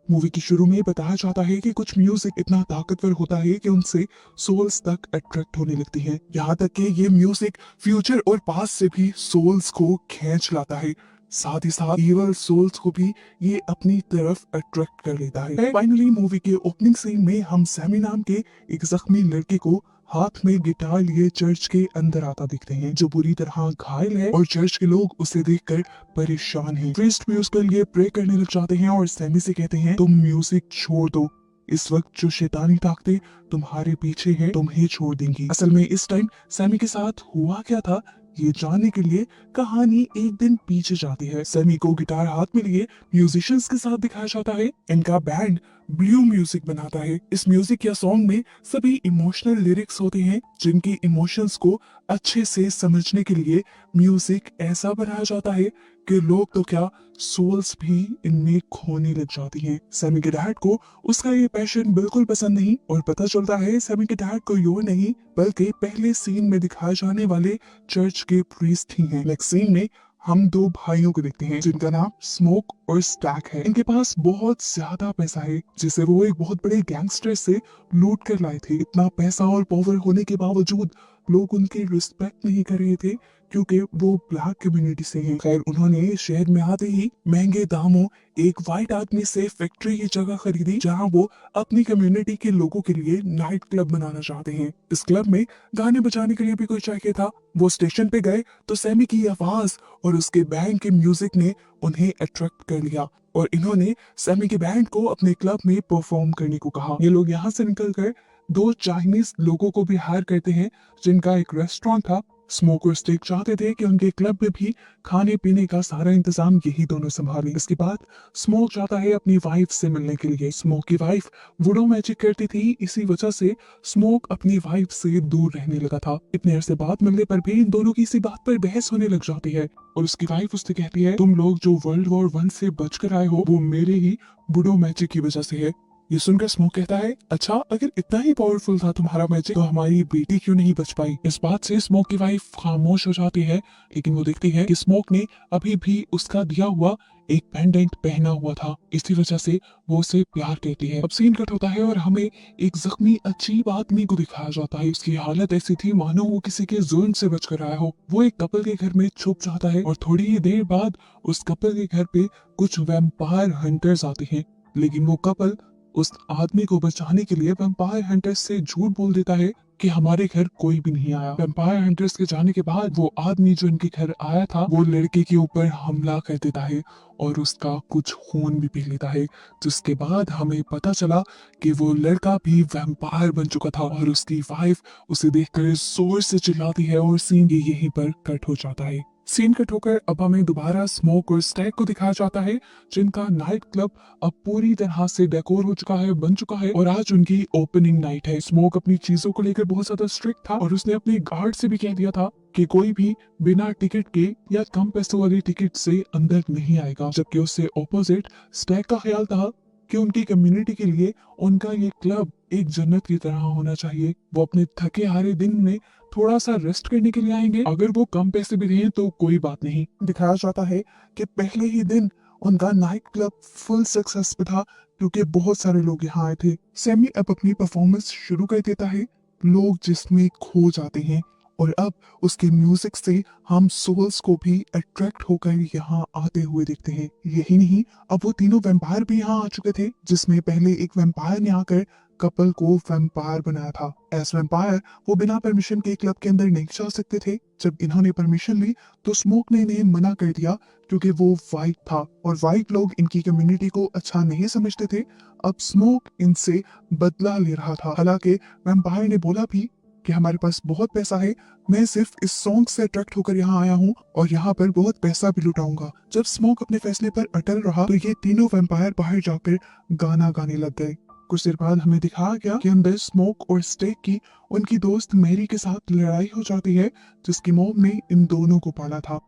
Movie के शुरू में बताया जाता है कि कुछ म्यूजिक इतना ताकतवर होता है कि उनसे सोल्स तक अट्रैक्ट होने लगती हैं। यहाँ तक कि ये म्यूजिक फ्यूचर और पास्ट से भी सोल्स को खींच लाता है। साथ ही साथ इवल सोल्स को भी ये अपनी तरफ अट्रैक्ट कर लेता है। फाइनली मूवी के ओपनिंग सीन में हम सैमी नाम के एक जख्मी लड़के को हाथ में गिटार लिए चर्च के अंदर आता दिखते हैं, जो बुरी तरह घायल है और चर्च के लोग उसे देखकर परेशान हैं। प्रीस्ट भी उसके लिए प्रे करने लग जाते हैं और सैमी से कहते हैं तुम म्यूजिक छोड़ दो, इस वक्त जो शैतानी ताकतें तुम्हारे पीछे हैं तुम्हें छोड़ देंगी। असल में इस टाइम सैमी के साथ हुआ क्या था ये जानने के लिए कहानी एक दिन पीछे जाती है। सैमी को गिटार हाथ में लिए म्यूजिशियंस के साथ दिखाया जाता है। इनका बैंड ब्लू म्यूजिक बनाता है। इस म्यूजिक या सॉन्ग में सभी इमोशनल लिरिक्स होते हैं, जिनकी इमोशंस को अच्छे से समझने के लिए म्यूजिक ऐसा बनाया जाता है कि लोग तो क्या सोल्स भी इनमें खोने लग जाती हैं। सैमी के डैड को उसका ये पैशन बिल्कुल पसंद नहीं और पता चलता है सैमी के डैड कोई और नहीं बल्कि पहले सीन में दिखाए जाने वाले चर्च के प्रीस्ट ही हैं। नेक्स्ट सीन में हम दो भाइयों को देखते हैं जिनका नाम स्मोक और स्टैक है। इनके पास बहुत ज्यादा पैसा है जिसे वो एक बहुत बड़े गैंगस्टर से लूट कर लाए थे। इतना पैसा और पावर होने के बावजूद लोग उनकी रिस्पेक्ट नहीं कर रहे थे क्योंकि वो ब्लैक कम्युनिटी से हैं। खैर उन्होंने शहर में आते ही महंगे दामों एक वाइट आदमी से फैक्ट्री की जगह खरीदी जहां वो अपनी कम्युनिटी के लोगों के लिए नाइट क्लब बनाना चाहते हैं। इस क्लब में गाने बजाने के लिए भी कोई चाहिए था। वो स्टेशन पे गए तो सैमी की आवाज और उसके बैंड के म्यूजिक ने उन्हें अट्रैक्ट कर लिया और इन्होंने सैमी के बैंड को अपने क्लब में परफॉर्म करने को कहा। ये लोग यहाँ से निकलकर दो चाइनीज लोगों को भी हायर करते हैं जिनका एक रेस्टोरेंट था। स्मोक और स्टेक चाहते थे कि उनके क्लब में भी खाने पीने का सारा इंतजाम यही दोनों संभालें। इसके बाद स्मोक जाता है अपनी वाइफ से मिलने के लिए। स्मोक की वाइफ वुडो मैजिक करती थी, इसी वजह से स्मोक अपनी वाइफ से दूर रहने लगा था। इतने अरसे बाद मिलने पर भी इन दोनों की इसी बात पर बहस होने लग जाती है और उसकी वाइफ उससे कहती है तुम लोग जो वर्ल्ड वॉर 1 से बचकर आए हो वो मेरे ही वुडो मैजिक की वजह से है। ये सुनकर स्मोक कहता है अच्छा अगर इतना ही पावरफुल था तुम्हारा मैजिक तो हमारी बेटी क्यों नहीं बच पाई। इस बात से स्मोक की वाइफ खामोश हो जाती है, लेकिन वो देखती है कि स्मोक ने अभी भी उसका दिया हुआ एक पेंडेंट पहना हुआ था, इसी वजह से वो उसे प्यार करती है। अब सीन कट होता है और हमें एक जख्मी अजीब आदमी को दिखाया जाता है। उसकी हालत ऐसी थी मानो वो किसी के जुल्म से बचकर आया हो। वो एक कपल के घर में छुप जाता है और थोड़ी ही देर बाद उस कपल के घर पे कुछ वैम्पायर हंटर्स आते हैं, लेकिन वो कपल उस आदमी को बचाने के लिए वैम्पायर हंटर्स से झूठ बोल देता है कि हमारे घर कोई भी नहीं आया। वैम्पायर हंटर्स के जाने के बाद वो आदमी जो इनके घर आया था वो लड़के के ऊपर हमला कर देता है और उसका कुछ खून भी पी लेता है, जिसके बाद हमें पता चला कि वो लड़का भी वैम्पायर बन चुका था और उसकी वाइफ उसे देखकर जोर से चिल्लाती है और सीन यहीं पर कट हो जाता है। सीन कट होकर अब हमें दोबारा स्मोक और स्टैक को दिखाया जाता है जिनका नाइट क्लब अब पूरी तरह से डेकोर हो चुका है, बन चुका है और आज उनकी ओपनिंग नाइट है। स्मोक अपनी चीजों को लेकर बहुत ज्यादा स्ट्रिक्ट था और उसने अपने गार्ड से भी कह दिया था कि कोई भी बिना टिकट के या कम पैसों वाली टिकट से अंदर नहीं आएगा, जबकि उससे ऑपोजिट स्टैक का ख्याल था कि उनकी कम्युनिटी के लिए उनका ये क्लब एक जन्नत की तरह होना चाहिए। वो अपने थके हारे दिन में थोड़ा सा रेस्ट करने के लिए आएंगे, अगर वो कम पैसे भी दें तो कोई बात नहीं। दिखाया जाता है कि पहले ही दिन उनका नाइट क्लब फुल सक्सेस पे था क्योंकि बहुत सारे लोग यहाँ आए थे। सैमी अब अपनी परफॉर्मेंस शुरू कर देता है, लोग जिसमें खो जाते हैं और अब उसके म्यूजिक से हम सोल्स को भी अट्रैक्ट होकर यहाँ आते हुए देखते हैं। यही नहीं, अब वो तीनों वैम्पायर भी यहाँ आ चुके थे, जिसमें पहले एक वैम्पायर ने आकर कपल को वैम्पायर बनाया था। एज वैम्पायर वो बिना परमिशन के क्लब के अंदर नहीं जा सकते थे। जब इन्होंने परमिशन ली तो स्मोक ने इन्हें मना कर दिया क्योंकि वो वाइट था और वाइट लोग इनकी कम्युनिटी को अच्छा नहीं समझते थे। अब स्मोक इनसे बदला ले रहा था। हालांकि वैम्पायर ने बोला भी कि हमारे पास बहुत पैसा है, मैं सिर्फ इस सॉन्ग से अट्रैक्ट होकर यहाँ आया हूँ और यहाँ पर बहुत पैसा भी लुटाऊंगा। जब स्मोक अपने फैसले पर अटल रहा तो ये तीनों वैम्पायर बाहर जाकर गाना गाने लग गए। कुछ देर बाद हमें दिखाया गया कि अंदर स्मोक और स्टेक की उनकी दोस्त मैरी के साथ लड़ाई हो जाती है, जिसकी मॉम ने इन दोनों को पाला था।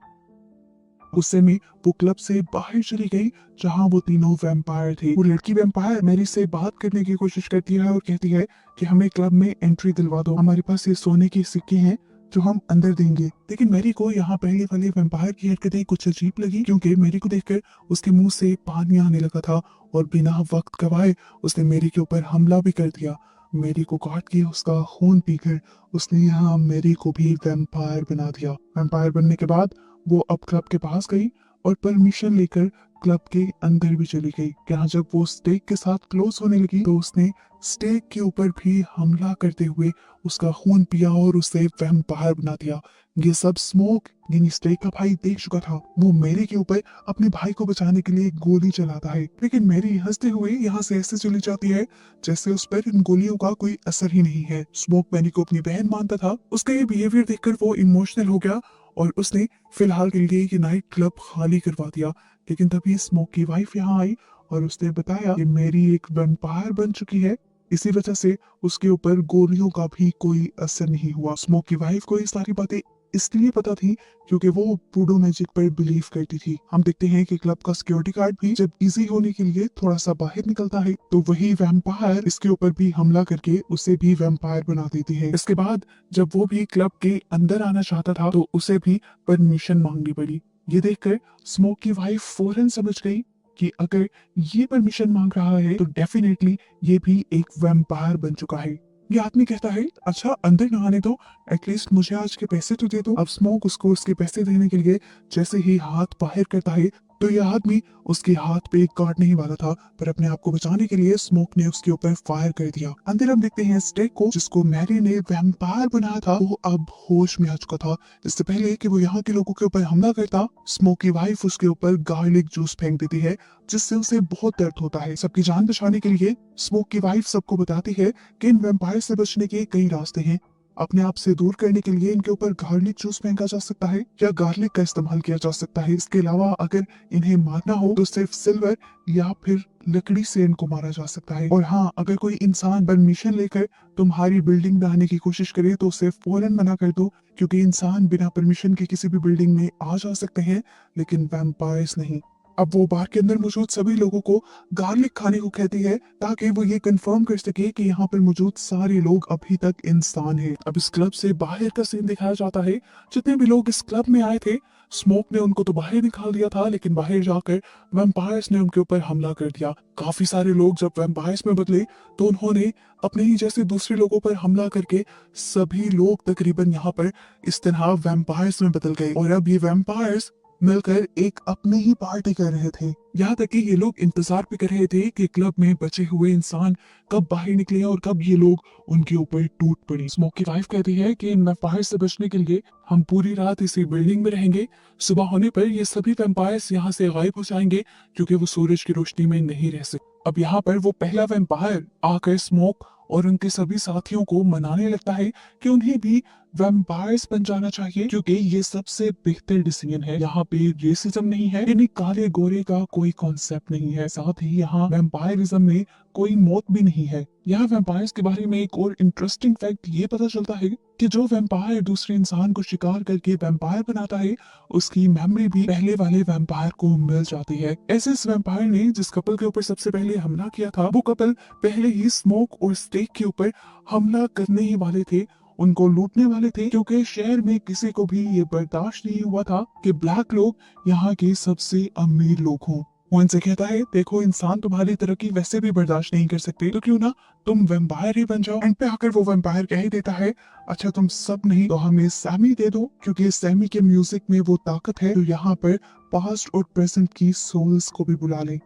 गुस्से में वो क्लब से बाहर चली गई जहां वो तीनों वैम्पायर थे। वो लड़की वैम्पायर मैरी से बात करने की कोशिश करती है और कहती है कि हमें क्लब में एंट्री दिलवा दो, हमारे पास ये सोने के सिक्के हैं जो हम अंदर देंगे। लेकिन मैरी को यहाँ पहले वाले वैम्पायर की हरकतें कुछ अजीब लगी, क्योंकि मैरी को देखकर उसके मुंह से पानी आने लगा था और बिना वक्त गवाए उसने मैरी के ऊपर हमला भी कर दिया। मैरी को काट के उसका खून पीकर उसने यहाँ मैरी को भी वैम्पायर बना दिया। वैम्पायर बनने के बाद वो अब क्लब के पास गई और परमिशन लेकर क्लब के अंदर भी चली गई। यहाँ जब वो स्टेक के साथ क्लोज होने लगी तो उसने स्टेक के ऊपर भी हमला करते हुए उसका खून पिया और उसे वैम्पायर बना दिया। ये सब स्मोक यानी स्टेक का भाई देख चुका था। वो मैरी के ऊपर अपने भाई को बचाने के लिए गोली चलाता है, लेकिन मैरी हंसते हुए यहाँ से ऐसे चली जाती है जैसे उस पर इन गोलियों का कोई असर ही नहीं है। स्मोक मैरी को अपनी बहन मानता था। उसका ये बिहेवियर देखकर वो इमोशनल हो गया और उसने फिलहाल के लिए ये नाइट क्लब खाली करवा दिया। लेकिन तभी स्मोक की वाइफ यहाँ आई और उसने बताया कि मैरी एक वैम्पायर बन चुकी है, इसी वजह से उसके ऊपर गोलियों का भी कोई असर नहीं हुआ। स्मोक की वाइफ को ये सारी बातें इसलिए पता थी क्योंकि वो वुडू मैजिक पर बिलीव करती थी। हम देखते हैं कि क्लब का सिक्योरिटी गार्ड भी जब इजी होने के लिए थोड़ा सा बाहर निकलता है तो वही वैम्पायर इसके ऊपर भी हमला करके उसे भी वैम्पायर बना देती है। इसके बाद जब वो भी क्लब के अंदर आना चाहता था तो उसे भी परमिशन मांगनी पड़ी। ये देखकर स्मोक की वाइफ फौरन समझ गई कि अगर ये परमिशन मांग रहा है तो डेफिनेटली ये भी एक वैम्पायर बन चुका है। ये आदमी कहता है, अच्छा अंदर ना आने दो, एटलीस्ट मुझे आज के पैसे तो दे दो। अब स्मोक उसको उसके पैसे देने के लिए जैसे ही हाथ बाहर करता है तो यह आदमी उसके हाथ पे काटने ही वाला था, पर अपने आप को बचाने के लिए स्मोक ने उसके ऊपर फायर कर दिया। अंदर हम देखते हैं स्टेक को, जिसको मैरी ने वैम्पायर बनाया था, वो अब होश में आ चुका था। इससे पहले कि वो यहाँ के लोगों के ऊपर हमला करता, स्मोक की वाइफ उसके ऊपर गार्लिक जूस फेंक देती है, जिससे उसे बहुत दर्द होता है। सबकी जान बचाने के लिए स्मोक की वाइफ सबको बताती है कि इन वैम्पायर से बचने के कई रास्ते हैं। अपने आप से दूर करने के लिए इनके ऊपर गार्लिक जूस फेंका जा सकता है या गार्लिक का इस्तेमाल किया जा सकता है। इसके अलावा अगर इन्हें मारना हो तो सिर्फ सिल्वर या फिर लकड़ी से इनको मारा जा सकता है। और हाँ, अगर कोई इंसान परमिशन लेकर तुम्हारी बिल्डिंग में आने की कोशिश करे तो उसे फौरन मना कर दो, क्योंकि इंसान बिना परमिशन के किसी भी बिल्डिंग में आ जा सकते हैं, लेकिन वैम्पायर्स नहीं। अब वो बार के अंदर मौजूद सभी लोगों को गार्लिक खाने को कहती है ताकि वो ये कंफर्म कर सके कि यहाँ पर मौजूद सारे लोग अभी तक इंसान हैं। अब इस क्लब से बाहर का सीन दिखाया जाता है। जितने भी लोग इस क्लब में आए थे, स्मोक ने उनको तो बाहर निकाल दिया था, लेकिन बाहर जाकर वैम्पायर्स ने उनके ऊपर हमला कर दिया। काफी सारे लोग जब वैम्पायर्स में बदले तो उन्होंने अपने ही जैसे दूसरे लोगों पर हमला करके सभी लोग तकरीबन यहाँ पर इस तरह वैम्पायर्स में बदल गए और अब ये वैम्पायर्स मिलकर एक अपनी ही पार्टी कर रहे थे। यहाँ तक कि ये लोग इंतजार भी कर रहे थे कि क्लब में बचे हुए इंसान कब बाहर निकले और कब ये लोग उनके ऊपर टूट पड़े। स्मोक की वाइफ कहती है कि इन वैम्पायर से बचने के लिए हम पूरी रात इसी बिल्डिंग में रहेंगे। सुबह होने पर ये सभी वैम्पायर्स यहाँ से गायब हो जाएंगे क्योंकि वो सूरज की रोशनी में नहीं रह सकते। अब यहाँ पर वो पहला वैम्पायर आकर स्मोक और उनके सभी साथियों को मनाने लगता है कि उन्हें भी वैम्पायर्स बन जाना चाहिए, क्योंकि ये सबसे बेहतर डिसीजन है। यहाँ पे रेसिज्म नहीं है, यानी काले गोरे का कोई कॉन्सेप्ट नहीं है। साथ ही यहाँ वैम्पायरिज्म में कोई मौत भी नहीं है। यहाँ वैम्पायर्स के बारे में एक और इंटरेस्टिंग फैक्ट ये पता चलता है कि जो वैम्पायर दूसरे इंसान को शिकार करके वैम्पायर बनाता है, उसकी मेमोरी भी पहले वाले वैम्पायर को मिल जाती है। ऐसे इस वैम्पायर ने जिस कपल के ऊपर सबसे पहले हमला किया था, वो कपल पहले ही स्मोक और स्टेक के ऊपर हमला करने ही वाले थे, उनको लूटने वाले थे, क्योंकि शहर में किसी को भी ये बर्दाश्त नहीं हुआ था कि ब्लैक लोग यहाँ के सबसे अमीर लोग हों। वो इनसे कहता है, देखो इंसान तुम्हारी तरक्की वैसे भी बर्दाश्त नहीं कर सकते, तो क्यों ना तुम वैम्पायर ही बन जाओ। एंड पे आकर वो वैम्पायर कह ही देता है, अच्छा तुम सब नहीं तो हमें सैमी दे दो, क्योंकि सैमी के म्यूजिक में वो ताकत है जो यहाँ पर पास्ट और प्रेजेंट की सोल्स को भी बुला ले।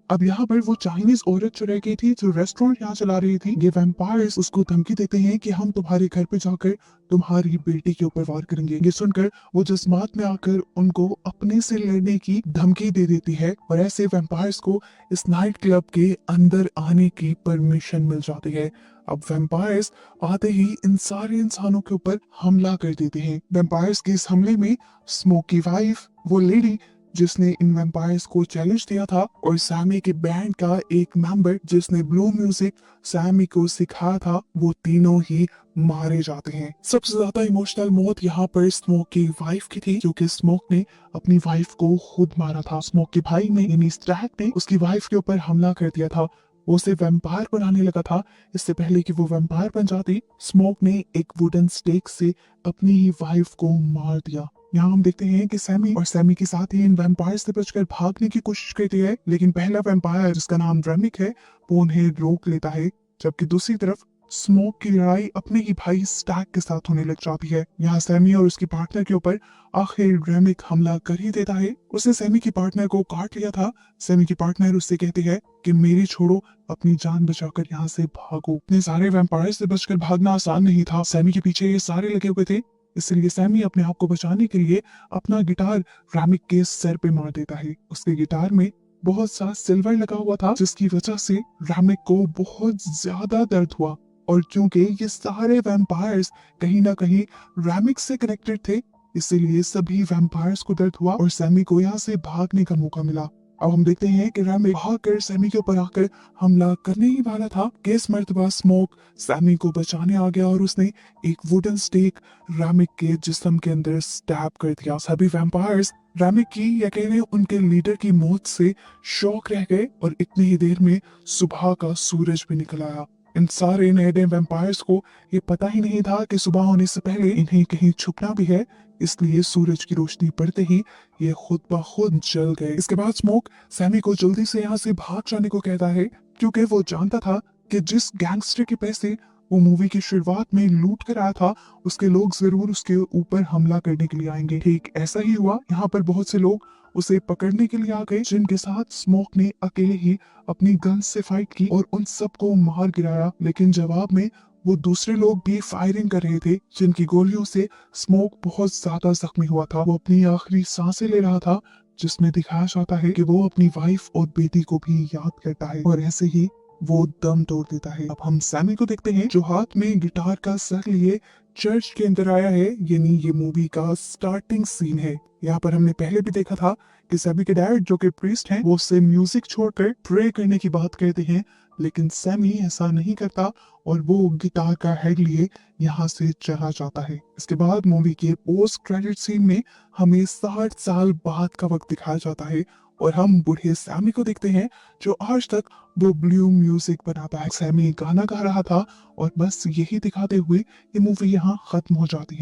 अब यहाँ पर वो चाइनीज औरत जो रह गई थी, जो रेस्टोरेंट यहाँ चला रही थी, ये वैम्पायर्स उसको धमकी देते हैं कि हम तुम्हारे घर पे जाकर तुम्हारी बेटी के ऊपर वार करेंगे। ये सुनकर वो जज्बात में आकर उनको अपने से लड़ने की धमकी दे देती है और ऐसे वैम्पायर्स को इस नाइट क्लब के अंदर आने की परमिशन मिल जाती है। अब वैम्पायर्स आते ही इन सारे इंसानों के ऊपर हमला कर देते हैं। वैम्पायर्स के इस हमले में स्मोक की वाइफ, वो लेडी जिसने इन वैम्पायर्स को चैलेंज दिया था, और सैमी के बैंड का एक मेंबर जिसने ब्लू म्यूजिक सैमी को सिखाया था, वो तीनों ही मारे जाते हैं। सबसे ज्यादा इमोशनल मौत यहाँ पर स्मोक की वाइफ की थी, क्योंकि स्मोक ने अपनी वाइफ को खुद मारा था। स्मोक के भाई ने यानी स्टैक ने उसकी वाइफ के ऊपर हमला कर दिया था, वो उसे वैम्पायर बनाने लगा था। इससे पहले कि वो वैम्पायर बन जाती, स्मोक ने एक वुडन स्टेक से अपनी ही वाइफ को मार दिया। यहाँ हम देखते हैं कि सैमी और सैमी के साथ ही इन वैम्पायर से बचकर भागने की कोशिश करती है, लेकिन पहला वैम्पायर जिसका नाम रेमिक है वो उन्हें रोक लेता है। जबकि दूसरी तरफ स्मोक की लड़ाई अपने ही भाई स्टैक के साथ होने लग जाती है। यहाँ सैमी और उसकी पार्टनर के ऊपर आखिर रेमिक हमला कर ही देता है। उसने सैमी की पार्टनर को काट लिया था। सैमी की पार्टनर उससे कहती है कि मेरी छोड़ो, अपनी जान बचाकर यहाँ से भागो। इतने सारे वैम्पायर से बचकर भागना आसान नहीं था। सैमी के पीछे ये सारे लगे हुए थे, इसलिए सैमी अपने आप को बचाने के लिए अपना गिटार रैमिक के सर पे मार देता है। उसके गिटार में बहुत सा सिल्वर लगा हुआ था, जिसकी वजह से रैमिक को बहुत ज्यादा दर्द हुआ। और क्योंकि ये सारे वैम्पायर्स कहीं ना कहीं रैमिक से कनेक्टेड थे, इसीलिए सभी वैम्पायर्स को दर्द हुआ और सैमी को यहाँ से भागने का मौका मिला। अब हम देखते हैं कि रैमिक भागकर सैमी के ऊपर आकर हमला करने ही वाला था कि इस मर्तबा स्मोक सैमी को बचाने आ गया और उसने एक वुडन स्टेक रैमिक के जिस्म के अंदर स्टैब कर दिया। सभी वैम्पायर्स रैमिक की या कह रहे उनके लीडर की मौत से शॉक रह गए और इतनी ही देर में सुबह का सूरज भी निकल आया। इन सारे नए नए वैम्पायर्स को ये पता ही नहीं था कि सुबह होने से पहले इन्हें कहीं छुपना भी है, इसलिए सूरज की रोशनी पड़ते ही ये खुद ब खुद जल गए। इसके बाद स्मोक सैमी को जल्दी से यहाँ से भाग जाने को कहता है, क्योंकि वो जानता था कि जिस गैंगस्टर के पैसे वो मूवी की शुरुआत में लूट कर आया था, उसके लोग जरूर उसके ऊपर हमला करने के लिए आएंगे। ठीक ऐसा ही हुआ। यहाँ पर बहुत से लोग उसे पकड़ने के लिए आ गए, जिनके साथ स्मोक ने अकेले ही अपनी गन से फाइट की और उन सबको मार गिराया। लेकिन जवाब में वो दूसरे लोग भी फायरिंग कर रहे थे, जिनकी गोलियों से स्मोक बहुत ज्यादा जख्मी हुआ था। वो अपनी आखिरी सांसें ले रहा था, जिसमें दिखाया जाता है कि वो अपनी वाइफ और बेटी को भी याद करता है और ऐसे ही वो दम तोड़ देता है। अब हम सैमी को देखते हैं जो हाथ में गिटार का सर लिए चर्च के अंदर आया है, यानी ये मूवी का स्टार्टिंग सीन है। यहाँ पर हमने पहले भी देखा था कि सैमी के डैड जो कि प्रीस्ट हैं, वो उससे म्यूजिक छोड़कर प्रे करने की बात कहते हैं, लेकिन सैमी ऐसा नहीं करता और वो गिटार का हेड लिए यहाँ से चला जाता है। इसके बाद मूवी के पोस्ट क्रेडिट सीन में हमें 60 साल बाद का वक्त दिखाया जाता है और हम बूढ़े सैमी को देखते हैं जो आज तक वो ब्लू म्यूजिक बनाता है। सैमी गाना गा रहा था और बस यही दिखाते हुए ये मूवी यहाँ खत्म हो जाती है।